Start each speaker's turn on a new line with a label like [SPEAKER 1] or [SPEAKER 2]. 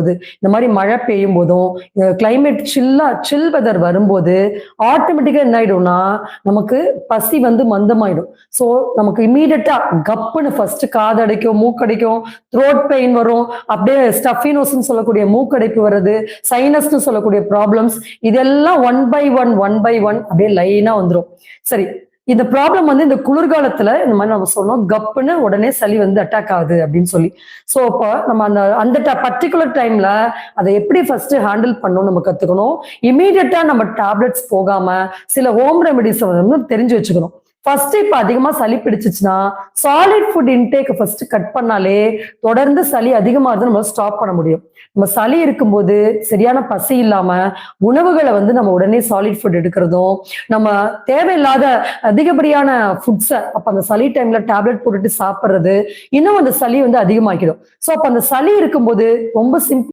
[SPEAKER 1] இந்த மாதிரி மழை பெய்யும் போதும் கிளைமேட் சில் வெதர் வரும்போது ஆட்டோமேட்டிக்கா என்ன ஆயிடும்னா நமக்கு பசி வந்து மந்தமாயிடும். ஸோ நமக்கு இமீடியட்டா கப்புன்னு ஃபர்ஸ்ட் காதடைக்கும், மூக்கடைக்கும், த்ரோட் பெயின் வரும், அப்படியே ஸ்டஃபினோஸ்ன்னு சொல்லக்கூடிய மூக்கடைப்பு வருது, சைனஸ்ன்னு சொல்லக்கூடிய ப்ராப்ளம்ஸ், இதெல்லாம் ஒன் பை ஒன் அப்படியே லைனா வந்துடும். சரி, இந்த ப்ராப்ளம் வந்து இந்த குளிர்காலத்துல இந்த மாதிரி நம்ம சொன்னோம், கப்புன்னு உடனே சளி வந்து அட்டாக் ஆகுது அப்படின்னு சொல்லி. ஸோ அப்போ நம்ம அந்த பர்டிகுலர் டைம்ல அதை எப்படி ஃபர்ஸ்ட் ஹேண்டில் பண்ணணும் நம்ம கத்துக்கணும். இமீடியட்டா நம்ம டேப்லெட்ஸ் போகாம சில ஹோம் ரெமெடிஸ் வந்து தெரிஞ்சு வச்சுக்கணும். ஃபர்ஸ்ட் இப்ப அதிகமா சளி பிடிச்சிச்சுன்னா solid food intake first cut பண்ணாலே தொடர்ந்து சளி அதிகமாகுது நம்ம ஸ்டாப் பண்ண முடியும். நம்ம சளி இருக்கும்போது சரியான பசி இல்லாம உணவுகளை வந்து நம்ம உடனே சாலிட் ஃபுட் எடுக்கிறதும், நம்ம தேவையில்லாத அதிகப்படியான ஃபுட்ஸை அப்ப அந்த சளி டைம்ல டேப்லெட் போட்டுட்டு சாப்பிட்றது இன்னும் அந்த சளி வந்து அதிகமாக்கிடும். ஸோ அப்ப அந்த சளி இருக்கும்போது ரொம்ப சிம்பிள்